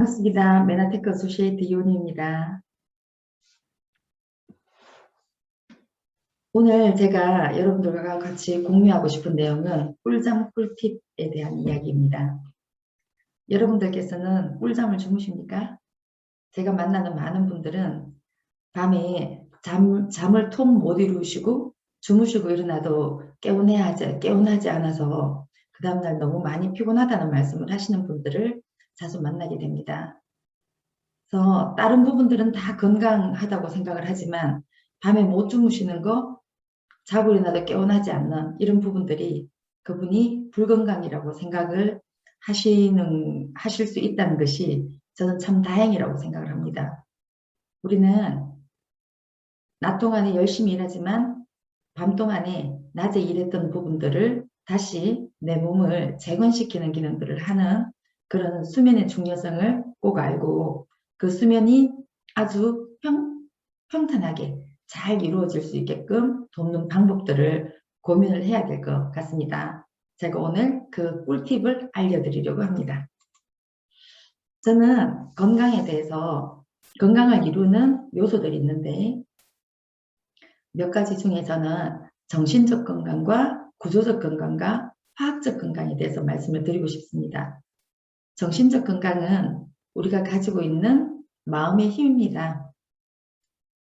반갑습니다. 메나테크 어소시에이트 이온입니다. 오늘 제가 여러분들과 같이 공유하고 싶은 내용은 꿀잠 꿀팁에 대한 이야기입니다. 여러분들께서는 꿀잠을 주무십니까? 제가 만나는 많은 분들은 밤에 잠을 통 못 이루시고 주무시고 일어나도 개운하지 않아서 그 다음날 너무 많이 피곤하다는 말씀을 하시는 분들을 자주 만나게 됩니다. 그래서 다른 부분들은 다 건강하다고 생각을 하지만 밤에 못 주무시는 거, 자고 일어나도 깨어나지 않는 이런 부분들이 그분이 불건강이라고 생각을 하실 수 있다는 것이 저는 참 다행이라고 생각을 합니다. 우리는 낮 동안에 열심히 일하지만 밤 동안에 낮에 일했던 부분들을 다시 내 몸을 재건시키는 기능들을 하는 그런 수면의 중요성을 꼭 알고 그 수면이 아주 평탄하게 잘 이루어질 수 있게끔 돕는 방법들을 고민을 해야 될 것 같습니다. 제가 오늘 그 꿀팁을 알려드리려고 합니다. 저는 건강에 대해서 건강을 이루는 요소들이 있는데 몇 가지 중에 저는 정신적 건강과 구조적 건강과 화학적 건강에 대해서 말씀을 드리고 싶습니다. 정신적 건강은 우리가 가지고 있는 마음의 힘입니다.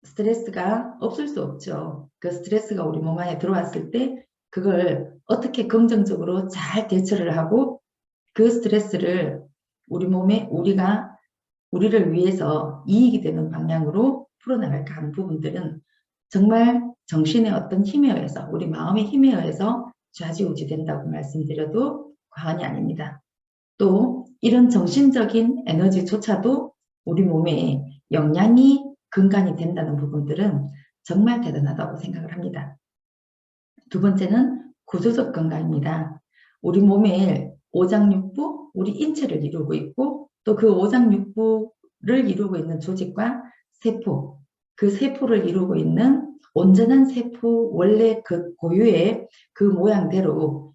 스트레스가 없을 수 없죠. 그 스트레스가 우리 몸 안에 들어왔을 때 그걸 어떻게 긍정적으로 잘 대처를 하고 그 스트레스를 우리 몸에 우리를 위해서 이익이 되는 방향으로 풀어나갈까 하는 부분들은 정말 정신의 어떤 힘에 의해서 우리 마음의 힘에 의해서 좌지우지 된다고 말씀드려도 과언이 아닙니다. 또 이런 정신적인 에너지조차도 우리 몸에 영양이 근간이 된다는 부분들은 정말 대단하다고 생각을 합니다. 두 번째는 구조적 건강입니다. 우리 몸의 오장육부, 우리 인체를 이루고 있고 또 그 오장육부를 이루고 있는 조직과 세포, 그 세포를 이루고 있는 온전한 세포 원래 그 고유의 그 모양대로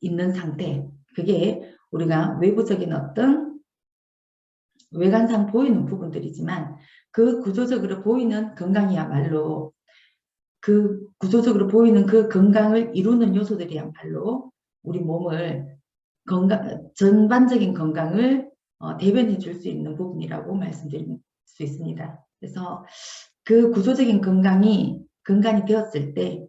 있는 상태, 그게 우리가 외부적인 어떤 외관상 보이는 부분들이지만 그 구조적으로 보이는 건강이야말로 그 구조적으로 보이는 그 건강을 이루는 요소들이야말로 우리 몸을 전반적인 건강을 대변해 줄 수 있는 부분이라고 말씀드릴 수 있습니다. 그래서 그 구조적인 건강이 되었을 때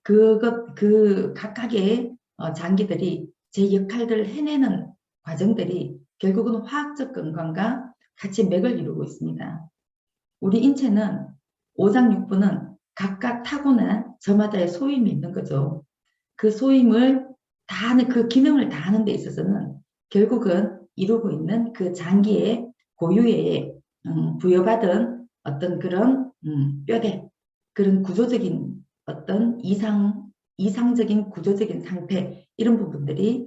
그 각각의 장기들이 제 역할들을 해내는 과정들이 결국은 화학적 건강과 같이 맥을 이루고 있습니다. 우리 인체는 오장육부는 각각 타고난 저마다의 소임이 있는 거죠. 그 소임을 다 하는, 그 기능을 다 하는 데 있어서는 결국은 이루고 있는 그 장기의 고유의 부여받은 어떤 그런 뼈대, 그런 구조적인 어떤 이상적인 구조적인 상태, 이런 부분들이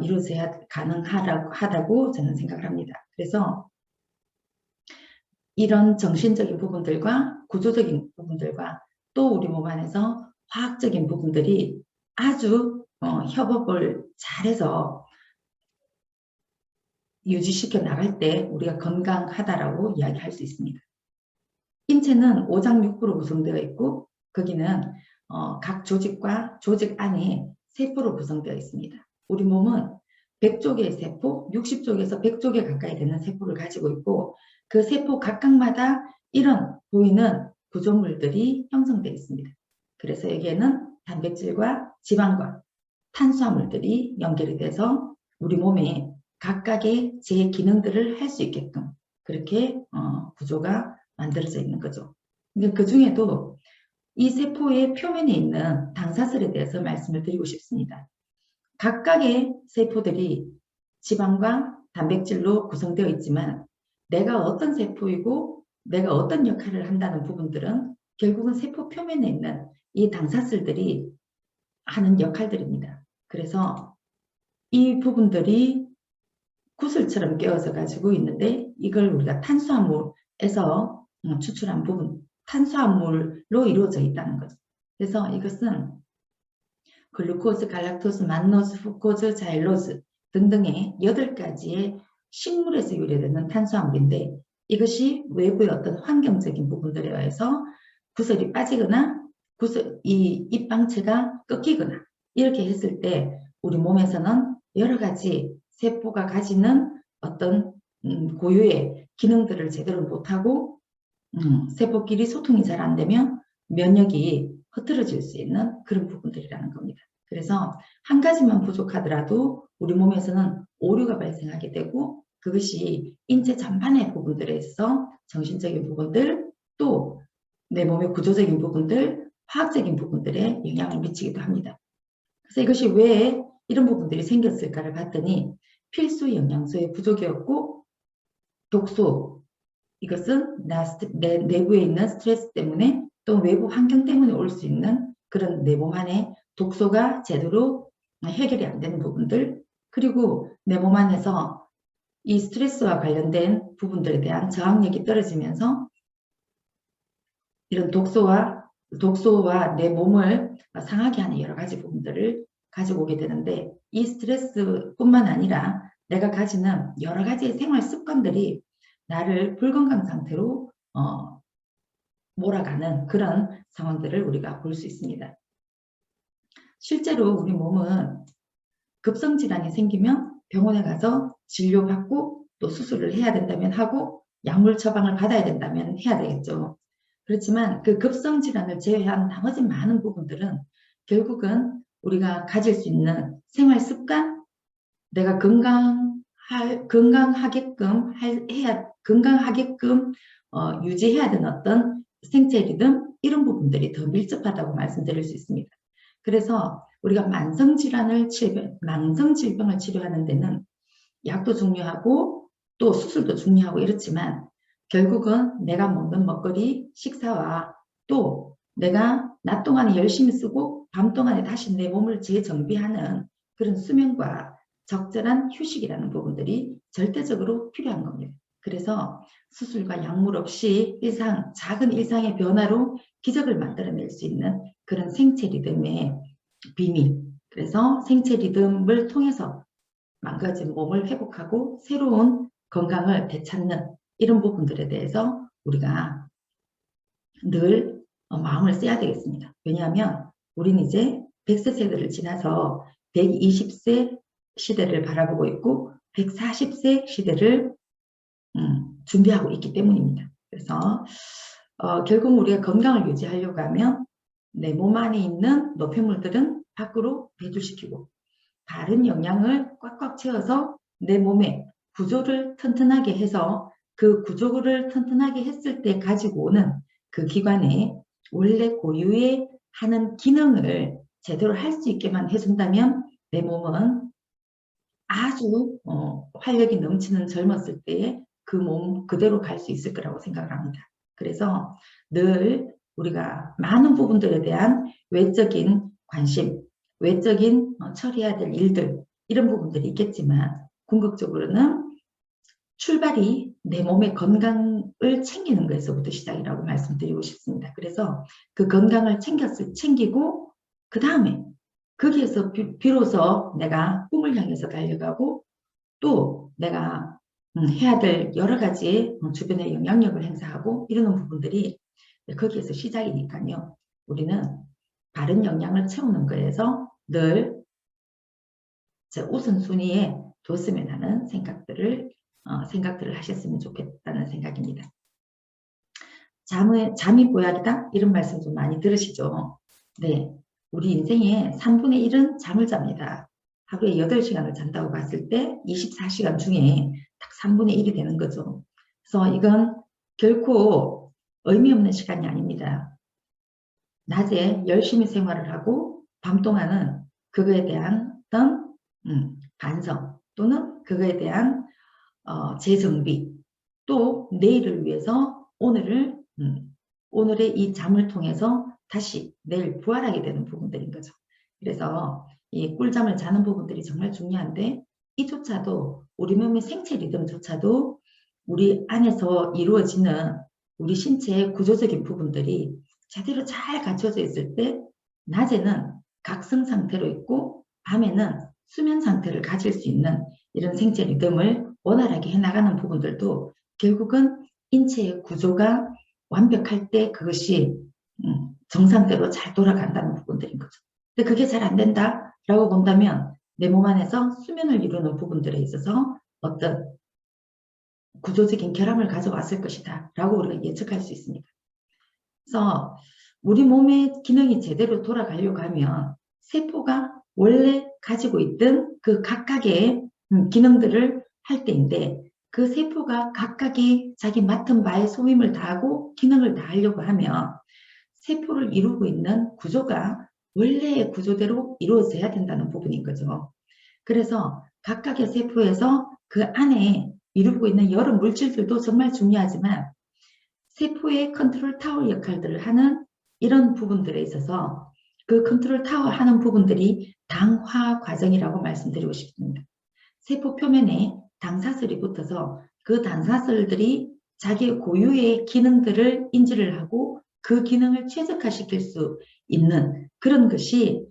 이루어져야 가능하다고 저는 생각을 합니다. 그래서 이런 정신적인 부분들과 구조적인 부분들과 또 우리 몸 안에서 화학적인 부분들이 아주 협업을 잘해서 유지시켜 나갈 때 우리가 건강하다라고 이야기할 수 있습니다. 인체는 오장육부로 구성되어 있고 거기는 각 조직과 조직 안에 세포로 구성되어 있습니다. 우리 몸은 100쪽의 세포, 60쪽에서 100쪽에 가까이 되는 세포를 가지고 있고 그 세포 각각마다 이런 보이는 구조물들이 형성되어 있습니다. 그래서 여기에는 단백질과 지방과 탄수화물들이 연결이 돼서 우리 몸에 각각의 제 기능들을 할 수 있게끔 그렇게 구조가 만들어져 있는 거죠. 그 중에도 이 세포의 표면에 있는 당사슬에 대해서 말씀을 드리고 싶습니다. 각각의 세포들이 지방과 단백질로 구성되어 있지만 내가 어떤 세포이고 내가 어떤 역할을 한다는 부분들은 결국은 세포 표면에 있는 이 당사슬들이 하는 역할들입니다. 그래서 이 부분들이 구슬처럼 끼워져 가지고 있는데 이걸 우리가 탄수화물에서 추출한 부분, 탄수화물로 이루어져 있다는 거죠. 그래서 이것은 글루코즈, 갈락토스, 만노스, 후코즈, 자일로즈 등등의 8가지의 식물에서 유래되는 탄수화물인데 이것이 외부의 어떤 환경적인 부분들에 의해서 구슬이 빠지거나 이 입방체가 꺾이거나 이렇게 했을 때 우리 몸에서는 여러 가지 세포가 가지는 어떤 고유의 기능들을 제대로 못하고 세포끼리 소통이 잘 안 되면 면역이 흐트러질 수 있는 그런 부분들이라는 겁니다. 그래서 한 가지만 부족하더라도 우리 몸에서는 오류가 발생하게 되고 그것이 인체 전반의 부분들에 있어 정신적인 부분들 또 내 몸의 구조적인 부분들 화학적인 부분들에 영향을 미치기도 합니다. 그래서 이것이 왜 이런 부분들이 생겼을까를 봤더니 필수 영양소의 부족이었고 독소 이것은 내 내부에 있는 스트레스 때문에 또 외부 환경 때문에 올 수 있는 그런 내 몸 안에 독소가 제대로 해결이 안 되는 부분들 그리고 내 몸 안에서 이 스트레스와 관련된 부분들에 대한 저항력이 떨어지면서 이런 독소와 내 몸을 상하게 하는 여러 가지 부분들을 가지고 오게 되는데 이 스트레스뿐만 아니라 내가 가지는 여러 가지의 생활 습관들이 나를 불건강 상태로 몰아가는 그런 상황들을 우리가 볼 수 있습니다. 실제로 우리 몸은 급성질환이 생기면 병원에 가서 진료받고 또 수술을 해야 된다면 하고 약물 처방을 받아야 된다면 해야 되겠죠. 그렇지만 그 급성질환을 제외한 나머지 많은 부분들은 결국은 우리가 가질 수 있는 생활 습관, 내가 건강하게끔 유지해야 되는 어떤 생체 리듬 이런 부분들이 더 밀접하다고 말씀드릴 수 있습니다. 그래서 우리가 만성질병을 치료하는 데는 약도 중요하고 또 수술도 중요하고 이렇지만 결국은 내가 먹는 먹거리, 식사와 또 내가 낮 동안에 열심히 쓰고 밤 동안에 다시 내 몸을 재정비하는 그런 수면과 적절한 휴식이라는 부분들이 절대적으로 필요한 겁니다. 그래서 수술과 약물 없이 작은 일상의 변화로 기적을 만들어낼 수 있는 그런 생체 리듬의 비밀. 그래서 생체 리듬을 통해서 망가진 몸을 회복하고 새로운 건강을 되찾는 이런 부분들에 대해서 우리가 늘 마음을 써야 되겠습니다. 왜냐하면 우리는 이제 100세 세대를 지나서 120세 시대를 바라보고 있고 140세 시대를 준비하고 있기 때문입니다. 그래서 결국 우리가 건강을 유지하려고 하면 내 몸 안에 있는 노폐물들은 밖으로 배출시키고 바른 영양을 꽉꽉 채워서 내 몸의 구조를 튼튼하게 해서 그 구조를 튼튼하게 했을 때 가지고 오는 그 기관에 원래 고유의 하는 기능을 제대로 할 수 있게만 해준다면 내 몸은 아주 활력이 넘치는 젊었을 때에 그 몸 그대로 갈 수 있을 거라고 생각을 합니다. 그래서 늘 우리가 많은 부분들에 대한 외적인 관심, 외적인 처리해야 될 일들 이런 부분들이 있겠지만 궁극적으로는 출발이 내 몸의 건강을 챙기는 것에서부터 시작이라고 말씀드리고 싶습니다. 그래서 그 건강을 챙기고 그 다음에 거기에서 비로소 내가 꿈을 향해서 달려가고 또 내가 해야 될 여러 가지 주변의 영향력을 행사하고 이러는 부분들이 거기에서 시작이니까요. 우리는 바른 영양을 채우는 거에서 늘 우선순위에 뒀으면 하는 생각들을 하셨으면 좋겠다는 생각입니다. 잠이 보약이다? 이런 말씀 좀 많이 들으시죠? 네, 우리 인생의 3분의 1은 잠을 잡니다. 하루에 8시간을 잔다고 봤을 때 24시간 중에 딱 3분의 1이 되는 거죠. 그래서 이건 결코 의미 없는 시간이 아닙니다. 낮에 열심히 생활을 하고 밤 동안은 그거에 대한 어떤 반성 또는 그거에 대한 재정비 또 내일을 위해서 오늘의 이 잠을 통해서 다시 내일 부활하게 되는 부분들인 거죠. 그래서 이 꿀잠을 자는 부분들이 정말 중요한데 이조차도 우리 몸의 생체 리듬조차도 우리 안에서 이루어지는 우리 신체의 구조적인 부분들이 제대로 잘 갖춰져 있을 때 낮에는 각성 상태로 있고 밤에는 수면 상태를 가질 수 있는 이런 생체 리듬을 원활하게 해나가는 부분들도 결국은 인체의 구조가 완벽할 때 그것이 정상대로 잘 돌아간다는 부분들인 거죠. 근데 그게 잘 안 된다라고 본다면 내 몸 안에서 수면을 이루는 부분들에 있어서 어떤 구조적인 결함을 가져왔을 것이다 라고 우리가 예측할 수 있습니다. 그래서 우리 몸의 기능이 제대로 돌아가려고 하면 세포가 원래 가지고 있던 그 각각의 기능들을 할 때인데 그 세포가 각각의 자기 맡은 바에 소임을 다하고 기능을 다하려고 하면 세포를 이루고 있는 구조가 원래의 구조대로 이루어져야 된다는 부분인 거죠. 그래서 각각의 세포에서 그 안에 이루고 있는 여러 물질들도 정말 중요하지만 세포의 컨트롤 타워 역할들을 하는 이런 부분들에 있어서 그 컨트롤 타워 하는 부분들이 당화 과정이라고 말씀드리고 싶습니다. 세포 표면에 당사슬이 붙어서 그 당사슬들이 자기 고유의 기능들을 인지를 하고 그 기능을 최적화시킬 수 있는 그런 것이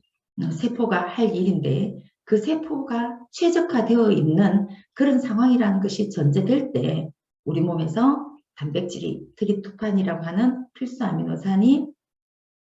세포가 할 일인데 그 세포가 최적화되어 있는 그런 상황이라는 것이 전제될 때 우리 몸에서 단백질이 트립토판이라고 하는 필수 아미노산이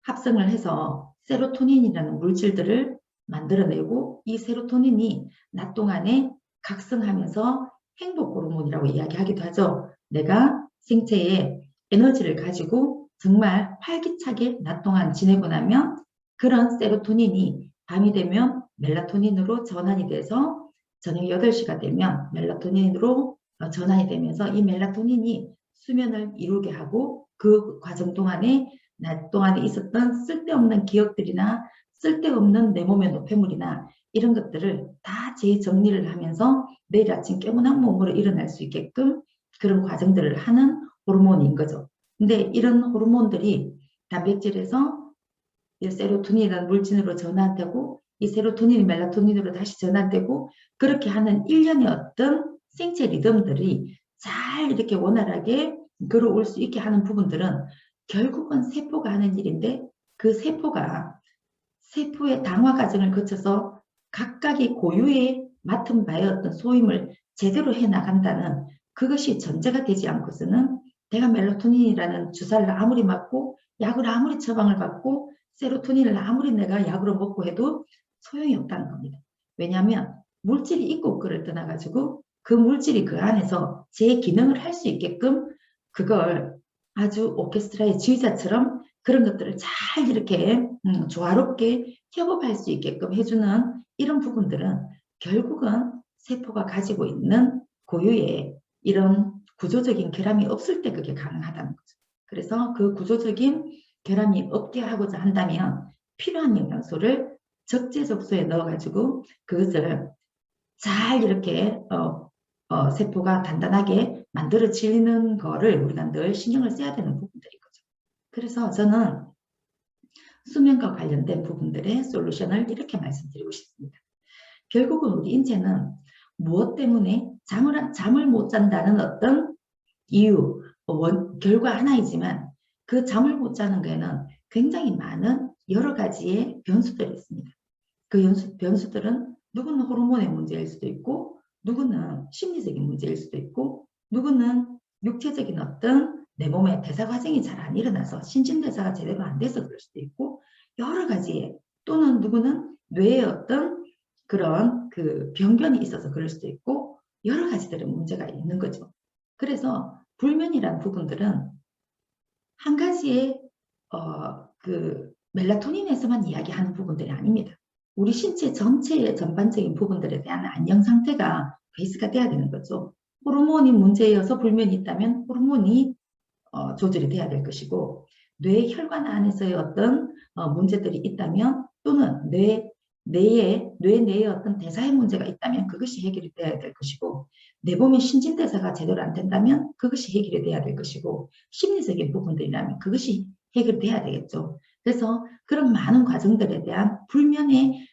합성을 해서 세로토닌이라는 물질들을 만들어내고 이 세로토닌이 낮 동안에 각성하면서 행복 호르몬이라고 이야기하기도 하죠. 내가 생체에 에너지를 가지고 정말 활기차게 낮 동안 지내고 나면 그런 세로토닌이 밤이 되면 멜라토닌으로 전환이 돼서 저녁 8시가 되면 멜라토닌으로 전환이 되면서 이 멜라토닌이 수면을 이루게 하고 그 과정 동안에 낮 동안에 있었던 쓸데없는 기억들이나 쓸데없는 내 몸의 노폐물이나 이런 것들을 다 재정리를 하면서 내일 아침 깨문한 몸으로 일어날 수 있게끔 그런 과정들을 하는 호르몬인 거죠. 근데 이런 호르몬들이 단백질에서 세로토닌이라는 물질로 전환되고 이 세로토닌이 멜라토닌으로 다시 전환되고 그렇게 하는 일련의 어떤 생체 리듬들이 잘 이렇게 원활하게 걸어올 수 있게 하는 부분들은 결국은 세포가 하는 일인데 그 세포가 세포의 당화 과정을 거쳐서 각각의 고유의 맡은 바의 어떤 소임을 제대로 해나간다는 그것이 전제가 되지 않고서는 내가 멜라토닌이라는 주사를 아무리 맞고 약을 아무리 처방을 받고 세로토닌을 아무리 내가 약으로 먹고 해도 소용이 없다는 겁니다. 왜냐하면 물질이 있고 없고를 떠나가지고 그 물질이 그 안에서 제 기능을 할 수 있게끔 그걸 아주 오케스트라의 지휘자처럼 그런 것들을 잘 이렇게 조화롭게 협업할 수 있게끔 해주는 이런 부분들은 결국은 세포가 가지고 있는 고유의 이런 구조적인 결함이 없을 때 그게 가능하다는 거죠. 그래서 그 구조적인 결함이 없게 하고자 한다면 필요한 영양소를 적재적소에 넣어가지고 그것을 잘 이렇게 세포가 단단하게 만들어지는 거를 우리가 늘 신경을 써야 되는 부분들인 거죠. 그래서 저는 수면과 관련된 부분들의 솔루션을 이렇게 말씀드리고 싶습니다. 결국은 우리 인체는 무엇 때문에 잠을 못 잔다는 어떤 이유, 결과 하나이지만 그 잠을 못 자는 데는 굉장히 많은 여러 가지의 변수들이 있습니다. 그 변수들은 누구는 호르몬의 문제일 수도 있고 누구는 심리적인 문제일 수도 있고 누구는 육체적인 어떤 내 몸의 대사 과정이 잘 안 일어나서 신진대사가 제대로 안 돼서 그럴 수도 있고 여러 가지의 또는 누구는 뇌의 어떤 그런 그 병변이 있어서 그럴 수도 있고 여러 가지들의 문제가 있는 거죠. 그래서 불면이라는 부분들은 한 가지의 그 멜라토닌에서만 이야기하는 부분들이 아닙니다. 우리 신체 전체의 전반적인 부분들에 대한 안녕 상태가 베이스가 돼야 되는 거죠. 호르몬이 문제여서 불면이 있다면 호르몬이 조절이 돼야 될 것이고 뇌 혈관 안에서의 어떤 문제들이 있다면 또는 뇌 내의 어떤 대사의 문제가 있다면 그것이 해결이 돼야 될 것이고 내 몸의 신진대사가 제대로 안 된다면 그것이 해결이 돼야 될 것이고 심리적인 부분들이라면 그것이 해결돼야 되겠죠. 그래서 그런 많은 과정들에 대한 불면의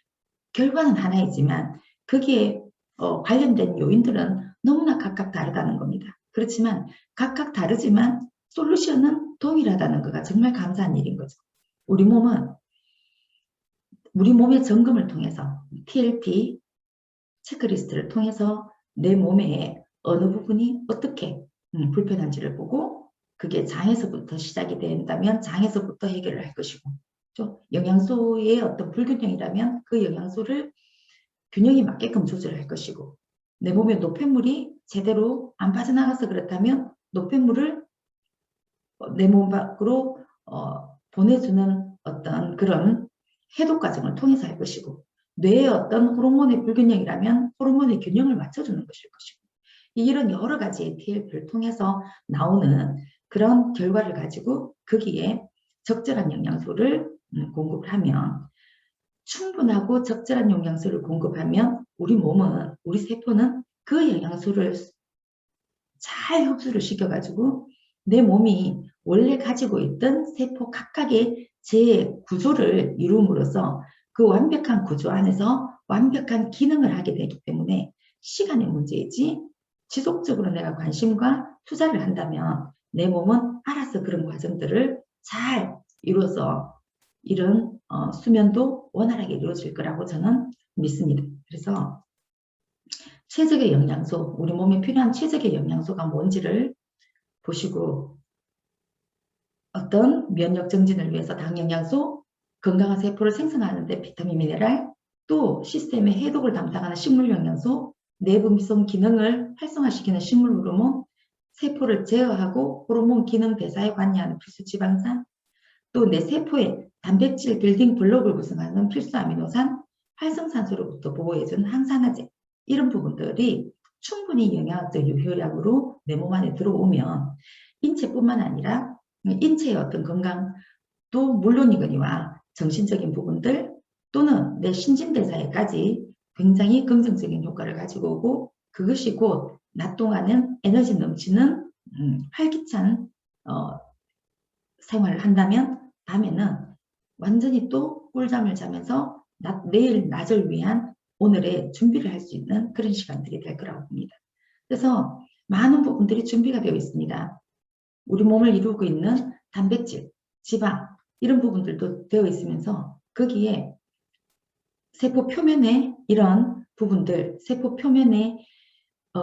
결과는 하나이지만 거기에 관련된 요인들은 너무나 각각 다르다는 겁니다. 그렇지만 각각 다르지만 솔루션은 동일하다는 거가 정말 감사한 일인 거죠. 우리 몸의 점검을 통해서 TLP 체크리스트를 통해서 내 몸에 어느 부분이 어떻게 불편한지를 보고 그게 장에서부터 시작이 된다면 장에서부터 해결을 할 것이고 또 영양소의 어떤 불균형이라면 그 영양소를 균형이 맞게끔 조절할 것이고 내 몸에 노폐물이 제대로 안 빠져나가서 그렇다면 노폐물을 내 몸 밖으로 보내주는 어떤 그런 해독 과정을 통해서 할 것이고 뇌의 어떤 호르몬의 불균형이라면 호르몬의 균형을 맞춰주는 것일 것이고 이런 여러 가지의 TLP를 통해서 나오는 그런 결과를 가지고 거기에 적절한 영양소를 공급을 하면 충분하고 적절한 영양소를 공급하면 우리 몸은 우리 세포는 그 영양소를 잘 흡수를 시켜가지고 내 몸이 원래 가지고 있던 세포 각각의 재구조를 이룸으로써 그 완벽한 구조 안에서 완벽한 기능을 하게 되기 때문에 시간의 문제이지 지속적으로 내가 관심과 투자를 한다면 내 몸은 알아서 그런 과정들을 잘 이루어서 이런 수면도 원활하게 이루어질 거라고 저는 믿습니다. 그래서 최적의 영양소, 우리 몸에 필요한 최적의 영양소가 뭔지를 보시고 어떤 면역 정진을 위해서 당영양소, 건강한 세포를 생성하는 데 비타민, 미네랄, 또 시스템의 해독을 담당하는 식물 영양소, 내부 미성 기능을 활성화시키는 식물 호르몬, 세포를 제어하고 호르몬 기능 대사에 관여하는 필수 지방산, 또 내 세포의 단백질 빌딩 블록을 구성하는 필수 아미노산, 활성산소로부터 보호해준 항산화제 이런 부분들이 충분히 영양학적 유효량으로 내 몸 안에 들어오면 인체뿐만 아니라 인체의 어떤 건강도 물론이거니와 정신적인 부분들 또는 내 신진대사에까지 굉장히 긍정적인 효과를 가지고 오고 그것이 곧 낮 동안은 에너지 넘치는 활기찬 생활을 한다면 밤에는 완전히 또 꿀잠을 자면서 내일 낮을 위한 오늘의 준비를 할 수 있는 그런 시간들이 될 거라고 봅니다. 그래서 많은 부분들이 준비가 되어 있습니다. 우리 몸을 이루고 있는 단백질, 지방 이런 부분들도 되어 있으면서 거기에 세포 표면에 이런 부분들, 세포 표면에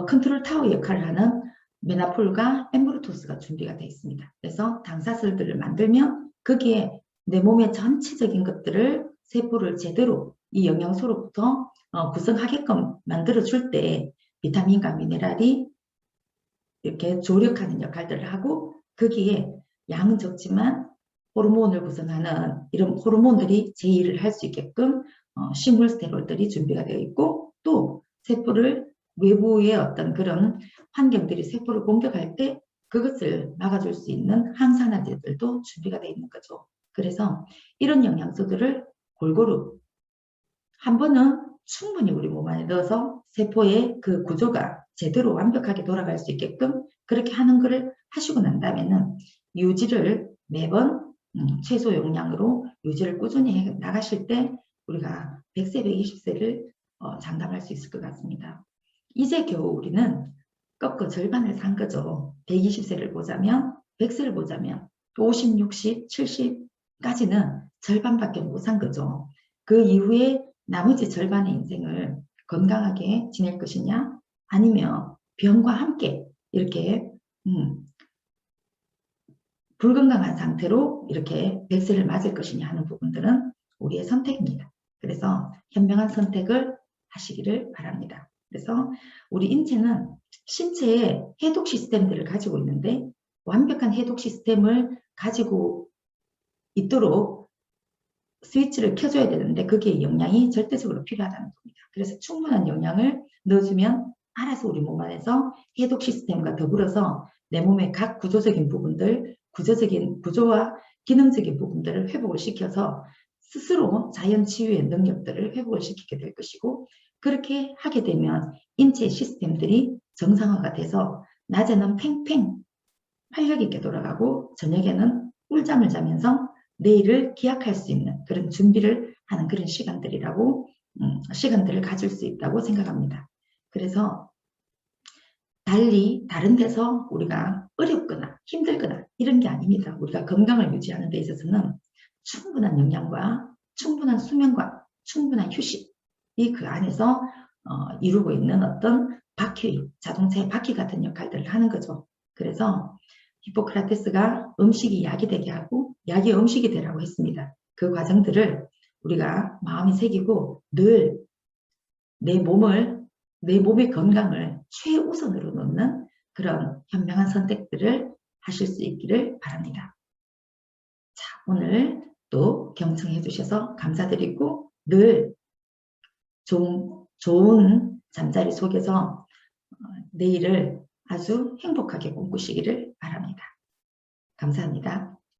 컨트롤 타워 역할을 하는 메나폴과 엠브루토스가 준비가 되어 있습니다. 그래서 당사슬들을 만들면 거기에 내 몸의 전체적인 것들을 세포를 제대로 이 영양소로부터 구성하게끔 만들어줄 때 비타민과 미네랄이 이렇게 조력하는 역할들을 하고 거기에 양은 적지만 호르몬을 구성하는 이런 호르몬들이 제 일을 할 수 있게끔 식물 스테롤들이 준비가 되어 있고 또 세포를 외부의 어떤 그런 환경들이 세포를 공격할 때 그것을 막아줄 수 있는 항산화제들도 준비가 되어 있는 거죠. 그래서 이런 영양소들을 골고루 한 번은 충분히 우리 몸 안에 넣어서 세포의 그 구조가 제대로 완벽하게 돌아갈 수 있게끔 그렇게 하는 것을 하시고 난 다음에는 유지를 매번 최소 용량으로 유지를 꾸준히 해 나가실 때 우리가 100세, 120세를 장담할 수 있을 것 같습니다. 이제 겨우 우리는 꺾어 절반을 산 거죠. 120세를 보자면 100세를 보자면 50, 60, 70까지는 절반밖에 못 산 거죠. 그 이후에 나머지 절반의 인생을 건강하게 지낼 것이냐 아니면 병과 함께 이렇게 불건강한 상태로 이렇게 100세를 맞을 것이냐 하는 부분들은 우리의 선택입니다. 그래서 현명한 선택을 하시기를 바랍니다. 그래서 우리 인체는 신체의 해독 시스템들을 가지고 있는데 완벽한 해독 시스템을 가지고 있도록 스위치를 켜줘야 되는데 거기에 영양이 절대적으로 필요하다는 겁니다. 그래서 충분한 영양을 넣어주면 알아서 우리 몸 안에서 해독 시스템과 더불어서 내 몸의 각 구조적인 부분들, 구조와 기능적인 부분들을 회복을 시켜서 스스로 자연 치유의 능력들을 회복을 시키게 될 것이고 그렇게 하게 되면 인체 시스템들이 정상화가 돼서 낮에는 팽팽 활력 있게 돌아가고 저녁에는 꿀잠을 자면서 내일을 기약할 수 있는 그런 준비를 하는 그런 시간들을 가질 수 있다고 생각합니다. 그래서 달리 다른 데서 우리가 어렵거나 힘들거나 이런 게 아닙니다. 우리가 건강을 유지하는 데 있어서는 충분한 영양과 충분한 수면과 충분한 휴식이 그 안에서 이루고 있는 어떤 바퀴, 자동차의 바퀴 같은 역할들을 하는 거죠. 그래서 히포크라테스가 음식이 약이 되게 하고 약이 음식이 되라고 했습니다. 그 과정들을 우리가 마음에 새기고 늘 내 몸의 건강을 최우선으로 놓는 그런 현명한 선택들을 하실 수 있기를 바랍니다. 자, 오늘 또 경청해 주셔서 감사드리고 늘 좋은 잠자리 속에서 내일을 아주 행복하게 꿈꾸시기를 바랍니다. 감사합니다.